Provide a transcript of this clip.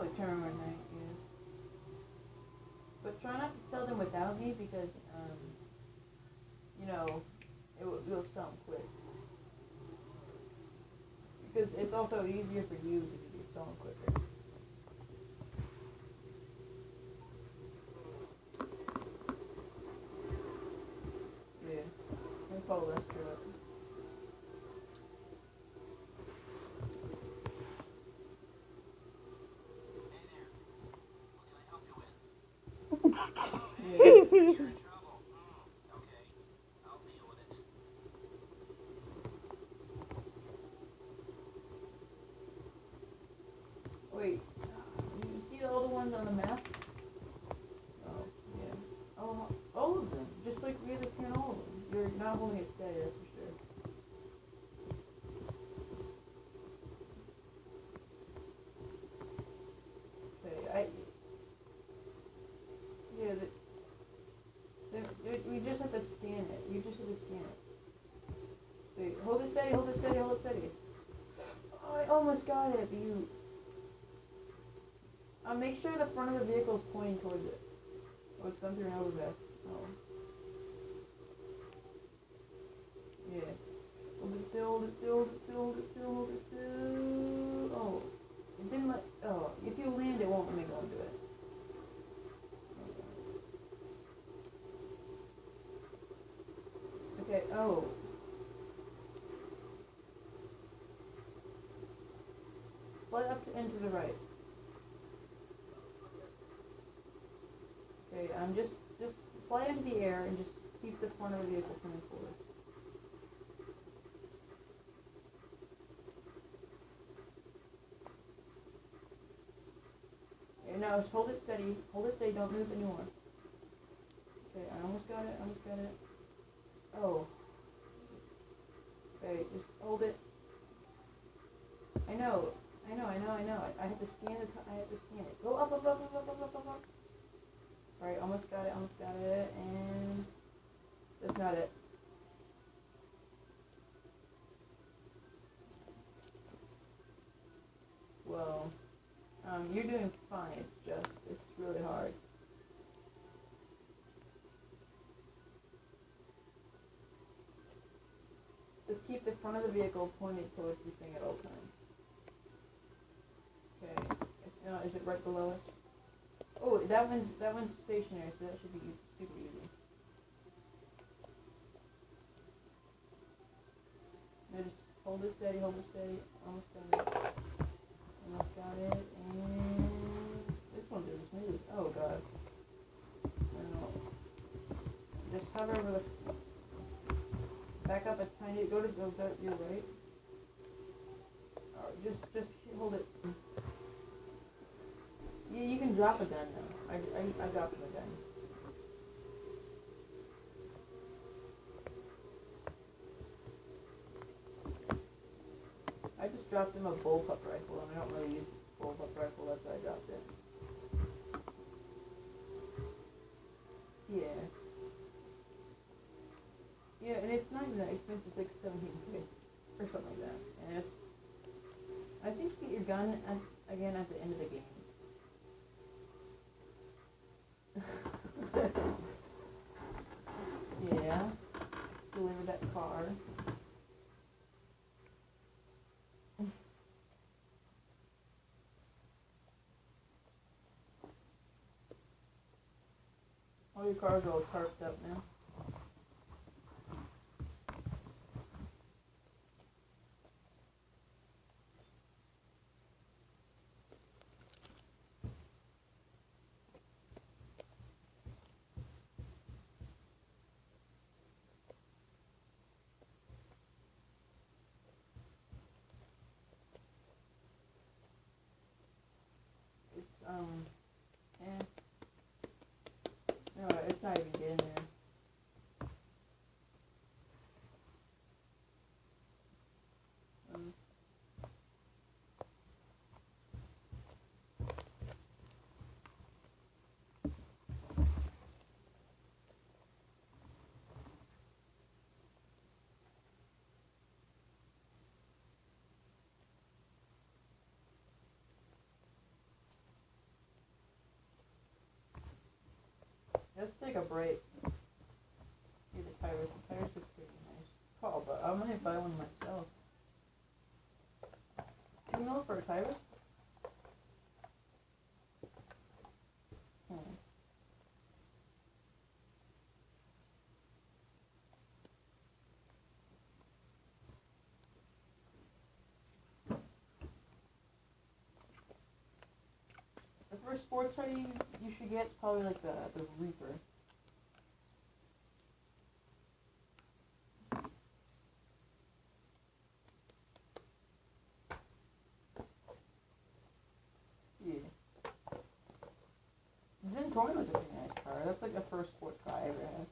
probably turn one night, yeah. But try not to sell them without me because, you know, we'll sell them quick. Because it's also easier for you to get sold quicker. Yeah, let me follow that through it. Yeah. Wait, you see all the ones on the map? Oh, yeah. Oh, all of them. Just like we just scan all of them. You're not holding it steady, that's for sure. Okay, yeah, we just have to scan it. You just have to scan it. So hold it steady, hold it steady, hold it steady. Oh, I almost got it, but you... make sure the front of the vehicle is pointing towards it. Oh, it's gone through an overpass. Oh. Yeah. Hold it still, hold it still, hold it still, hold it still, hold it still. Oh. It didn't let... Oh. If you land, it won't let me go into it. Okay, oh. Fly up and to the right. Okay, just fly into the air and just keep the front of the vehicle coming forward. Okay, now just hold it steady, don't move anymore. Okay, I almost got it. Oh. Okay, just hold it. I know. I have to scan it. Go up. Alright, almost got it, and that's not it. Well, you're doing fine, it's really hard. Just keep the front of the vehicle pointed towards the thing at all times. Okay, is it right below it? Oh, that one's stationary, so that should be super easy. Now just hold it steady, almost got it. And this one didn't smooth. Oh god. No. Just hover over the... Back up a tiny... Go to your right. Just hold it. Yeah, you can drop a gun now. I dropped him a gun. I just dropped him a bullpup rifle, and I don't really use bullpup rifle, that's why I dropped it. Yeah. Yeah, and it's not even that expensive, it's like 17 quid, or something like that. And it's... I think you get your gun again at the end of the game. Yeah. Deliver that car. All your cars are all carved up now. Yeah. No, it's not even getting there. Let's take a break. See the tires. The tires are pretty nice. Oh, but I'm gonna buy one myself. $2 for a tires? The first sports car you should get is probably like the Reaper. Yeah. Zen Touring was a pretty nice car. That's like the first sports car I ever had.